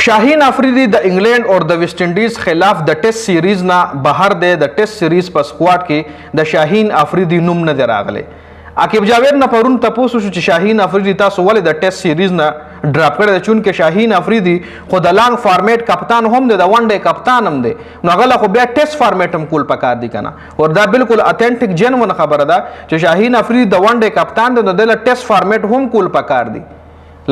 شاهین افریدی د انګلند او د ویسټ انډیز خلاف د ټیسټ سیریز نه بهر دی. د ټیسټ سیریز په سکواډ کې د شاهین افریدی نوم نه دی راغلی. عاقب جاوید نه پرون تاسو شو چې شاهین افریدی تاسو ولې د ټیسټ سیریز نه ډراپ کړی، چونکه شاهین افریدی خو د لانګ فارمیټ کپتان هم دی، د ون ډے کپتان هم دی، نو هغه خو بیا ټیسټ فارمیټ هم کول پکار دی کنه. او دا بالکل اتھینټک جنون خبره ده چې شاهین افریدی د ون ډے کپتان دی، نو د ټیسټ فارمیټ هم کول پکار دی،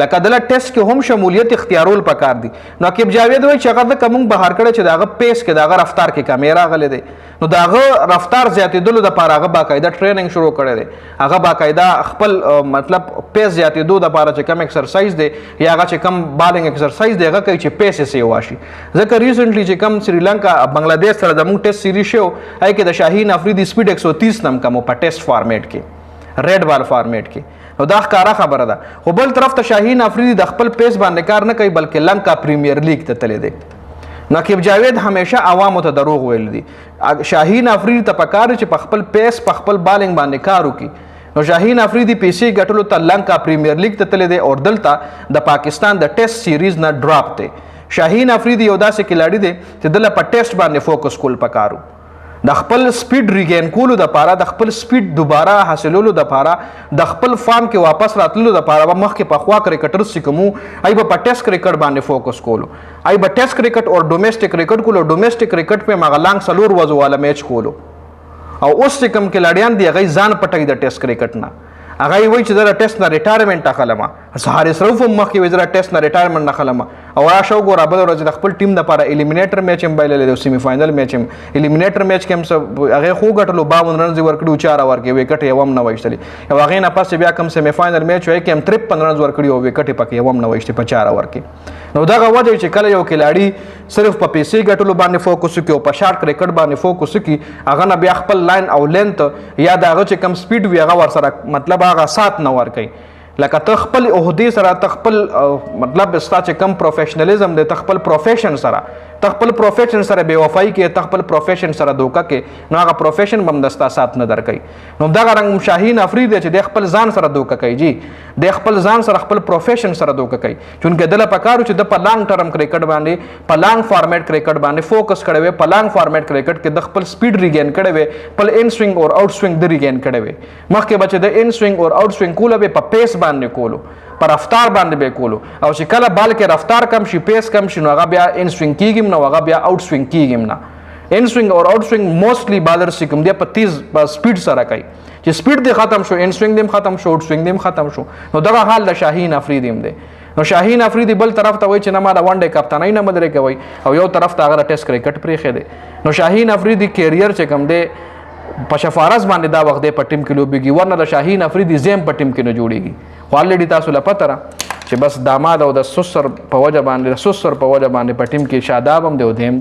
لکه دله ټیسټ کې هم شمولیت اختیارول پکار دي. نو عاقب جاوید وایي چې هغه د کوم بهر کړی چې دغه پیس کې دغه رفتار کې کمی راغلی دی، نو دغه رفتار زیاتېدلو دپاره هغه باقاعده ټریننګ شروع کړی دی، هغه باقاعده خپل مطلب پیس زیاتېدو دپاره چې کم ایکسرسایز دی یا هغه چې کم بالنګ ایکسرسایز دی هغه کوي چې پیس یې سیوا شي. ځکه ریسنټلی چې کم سریلانکا بنګلادیش سره زموږ ټیسټ سیریز شو، هغې کې د شاهین افریدي سپیډ 130 نم کم په ټیسټ فارمیټ کې، ریډ بال فارمیټ کې، نو دا ښکاره خبره ده. خو بل طرف ته شاهین افریدی د خپل پیس باندې کار نه کوي، بلکې لنکا پریمیر لیگ ته تللی دی. نقیب جاوید همیشه عوامو ته دروغ ویل دي. شاهین افریدی ته پکار چې په خپل پیس په خپل بالنګ باندې کار وکړي. نو شاهین افریدی پیسې ګټلو ته لنکا پریمیر لیگ ته تللی دی او دلته د پاکستان د ټیسټ سیریز نه ډراپ دی. شاهین افریدی یو داسې کلاړي دی چې دله په ټیسټ باندې فوکس کول پکارو، د خپل سپیډ ریګین کولو دپاره، د خپل سپیډ دوباره حاصلولو دپاره، د خپل فارم کې واپس راتللو دپاره به مخکې پخوا کرکټرز چې کوم ای به په ټیسټ کرکټ باندې فوکس کولو، ای به ټیسټ کرکټ او ډومیسټک کرکټ کولو. ډومیسټک کرکټ په هغه لانګ 4 ورځو والا میچ کولو، او اوس چې کوم کلاډیان دی هغه ځان پټوي د ټیسټ کرکټ نه، هغه وایي چې زه د ټیسټ نه ریټایرمنټ اخلم. حارث رؤف هم مخکې وایي زه د ټیسټ نه ریټایرمنټ نه اخلم، او راشه وګوره بله ورځ د خپل ټیم دپاره الیمینیټر میچ هم بایللی دی، سیمی فاینل میچ هم الیمینیټر میچ کې هم هغې خو وګټلو، 52 رنز یې ورکړي او 4 ورکړي، ویکټ یې هم نه وایستلي. او هغې نه پس بیا کوم سیمی فاینل میچ وایي کې هم 53 رنز ورکړي او ویکټ یې پکې هم نه وایستي په 4 ورکړي. نو دغه وجه چې کله یو کلاړي صرف په پیسې ګټلو باندې فوکس وکړي او په شارټ کرکټ باندې فوکس وکړي، هغه نه بیا خپل لاین او لینت یا د هغه چې کم سپیډ وي هغه ورسره مطلب هغه سات نه ورکوي. لکه ته خپل عہدې سره، ته خپل مطلب ستا چې کم پروفیشنلیزم دی، ته خپل پروفیشن سره، ته خپل پروفیشن سره بې وفایي کې، ته خپل پروفیشن سره دوکه کې، نو هغه پروفیشن به هم د ستا سات نه درکوي. نو دغه رنګ شاهین افریدی چې د خپل ځان سره دوکه کوي، جی د خپل ځان سره خپل پروفیشن سره دوکه کوي، چونکې دله پکار چې د په لانګ ټرم کرکټ باندې، په لانګ فارمیټ کرکټ باندې فوکس کړی وي، په لانګ فارمیټ کرکټ کې د خپل سپیډ ریګین کړی وي، خپل ان سوینګ او آوټ سوینګ د ریګین کړی وي. مخکې به چې د ان سوینګ او آوټ سوینګ کوله به په پیس باندې کولو، په رفتار باندې به کولو، او چې کله بال کې رفتار کم شي، پیس کم شي، نو هغه بیا ان سوینګ کیږي نه، هغه بیا آوټ سوینګ کیږي نه. ان سوینګ او آوټ سوینګ موستلی بالرز چې کوم دی په تیز په سپیډ سره کوي، چې سپیډ دی ختم شو، ان سوینګ دی ختم شو، آوټ سوینګ دی ختم شو. نو دغه حال د شاهین افریدی هم دی. نو شاهین افریدی بل طرف ته وایي چې نه ما د ون ډے کپتانۍ نه مدرې کوي، او یو طرف ته هغه د ټیسټ کرکټ پرېښی دی. نو شاهین افریدی کیریئر چې کوم دی په شفارز باندې دا وخت دی په ټیم کې لوبېږي، ورنه د شاهین افریدی زیم په ټیم کې نه جوړېږي. خو الریډي تاسو له پته ده چې بس داماد او د سسر په وجه باندې په ټیم کې شاداب هم دی او دیم